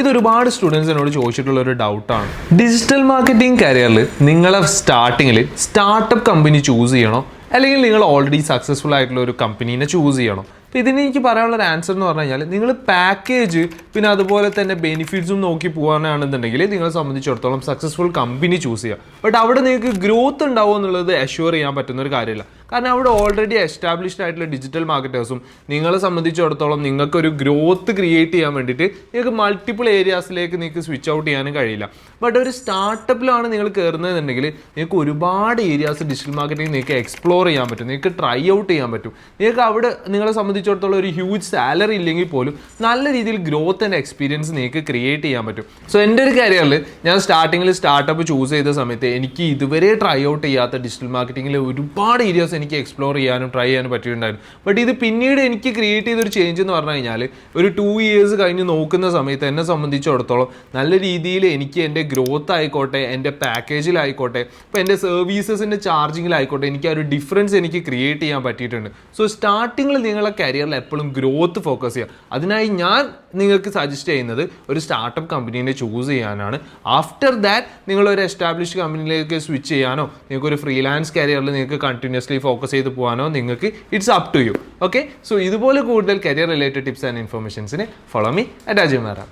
ഇത് ഒരുപാട് സ്റ്റുഡൻസ് എന്നോട് ചോദിച്ചിട്ടുള്ള ഒരു ഡൗട്ടാണ്. ഡിജിറ്റൽ മാർക്കറ്റിംഗ് കരിയറിൽ നിങ്ങളെ സ്റ്റാർട്ടിങ്ങിൽ സ്റ്റാർട്ടപ്പ് കമ്പനി ചൂസ് ചെയ്യണോ അല്ലെങ്കിൽ നിങ്ങൾ ഓൾറെഡി സക്സസ്ഫുൾ ആയിട്ടുള്ള ഒരു കമ്പനീനെ ചൂസ് ചെയ്യണോ? അപ്പോൾ ഇതിന് എനിക്ക് പറയാനുള്ള ഒരു ആൻസർ എന്ന് പറഞ്ഞു കഴിഞ്ഞാൽ നിങ്ങൾ പാക്കേജ് പിന്നെ അതുപോലെ തന്നെ ബെനിഫിറ്റ്സും നോക്കി പോകാനാണെന്നുണ്ടെങ്കിൽ നിങ്ങളെ സംബന്ധിച്ചിടത്തോളം സക്സസ്ഫുൾ കമ്പനി ചൂസ് ചെയ്യുക. ബട്ട് അവിടെ നിങ്ങൾക്ക് ഗ്രോത്ത് ഉണ്ടാവുമോ എന്നുള്ളത് അഷ്യൂർ ചെയ്യാൻ പറ്റുന്ന ഒരു കാര്യമില്ല. കാരണം അവിടെ ഓൾറെഡി എസ്റ്റാബ്ലിഷ്ഡ് ആയിട്ടുള്ള ഡിജിറ്റൽ മാർക്കറ്റേഴ്സും നിങ്ങളെ സംബന്ധിച്ചിടത്തോളം നിങ്ങൾക്കൊരു ഗ്രോത്ത് ക്രിയേറ്റ് ചെയ്യാൻ വേണ്ടിയിട്ട് നിങ്ങൾക്ക് മൾട്ടിപ്പിൾ ഏരിയാസിലേക്ക് നിങ്ങൾക്ക് സ്വിച്ച് ഔട്ട് ചെയ്യാനും കഴിയില്ല. ബട്ട് ഒരു സ്റ്റാർട്ടപ്പിലാണ് നിങ്ങൾ കയറുന്നതെന്നുണ്ടെങ്കിൽ നിങ്ങൾക്ക് ഒരുപാട് ഏരിയാസ് ഡിജിറ്റൽ മാർക്കറ്റിംഗ് നിങ്ങൾക്ക് എക്സ്പ്ലോർ ചെയ്യാൻ പറ്റും, നിങ്ങൾക്ക് ട്രൈ ഔട്ട് ചെയ്യാൻ പറ്റും. നിങ്ങൾക്ക് അവിടെ നിങ്ങളെ സംബന്ധിച്ചിടത്തോളം ഒരു ഹ്യൂജ് സാലറി ഇല്ലെങ്കിൽ പോലും നല്ല രീതിയിൽ ഗ്രോത്ത് ആൻഡ് എക്സ്പീരിയൻസ് നിങ്ങൾക്ക് ക്രിയേറ്റ് ചെയ്യാൻ പറ്റും. സോ എൻ്റെ ഒരു കരിയറിൽ ഞാൻ സ്റ്റാർട്ടിങ്ങിൽ സ്റ്റാർട്ടപ്പ് ചൂസ് ചെയ്ത സമയത്ത് എനിക്ക് ഇതുവരെ ട്രൈ ഔട്ട് ചെയ്യാത്ത ഡിജിറ്റൽ മാർക്കറ്റിംഗിൽ ഒരുപാട് ഏരിയാസ് എനിക്ക് എക്സ്പ്ലോർ ചെയ്യാനും ട്രൈ ചെയ്യാനും പറ്റിയിട്ടുണ്ടായിരുന്നു. ബട്ട് ഇത് പിന്നീട് എനിക്ക് ക്രിയേറ്റ് ചെയ്തൊരു ചേഞ്ച് എന്ന് പറഞ്ഞു കഴിഞ്ഞാൽ ഒരു 2 years കഴിഞ്ഞ് നോക്കുന്ന സമയത്ത് എന്നെ സംബന്ധിച്ചിടത്തോളം നല്ല രീതിയിൽ എനിക്ക് എൻ്റെ ഗ്രോത്ത് ആയിക്കോട്ടെ, എൻ്റെ പാക്കേജിലായിക്കോട്ടെ, ഇപ്പോൾ എൻ്റെ സർവീസസിൻ്റെ ചാർജിങ്ങിലായിക്കോട്ടെ, എനിക്ക് ആ ഒരു ഡിഫറൻസ് എനിക്ക് ക്രിയേറ്റ് ചെയ്യാൻ പറ്റിയിട്ടുണ്ട്. സോ സ്റ്റാർട്ടിങ്ങിൽ നിങ്ങളെ കരിയറിൽ എപ്പോഴും ഗ്രോത്ത് ഫോക്കസ് ചെയ്യുക. അതിനായി ഞാൻ നിങ്ങൾക്ക് സജസ്റ്റ് ചെയ്യുന്നത് ഒരു സ്റ്റാർട്ടപ്പ് കമ്പനീനെ ചൂസ് ചെയ്യാനാണ്. ആഫ്റ്റർ ദാറ്റ് നിങ്ങളൊരു എസ്റ്റാബ്ലിഷ്ഡ് കമ്പനിയിലേക്ക് സ്വിച്ച് ചെയ്യാനോ നിങ്ങൾക്കൊരു ഫ്രീലാൻസ് കരിയറിൽ നിങ്ങൾക്ക് കണ്ടിന്യൂസ്ലി ഫോക്കസ് ചെയ്ത് പോകാനോ നിങ്ങൾക്ക് it's up to you. Okay, so ഇതുപോലെ കൂടുതൽ കരിയർ റിലേറ്റഡ് ടിപ്സ് ആൻഡ് ഇൻഫർമേഷൻസിന് ഫോളോ മീ അറ്റ് അജയ് മാരാം.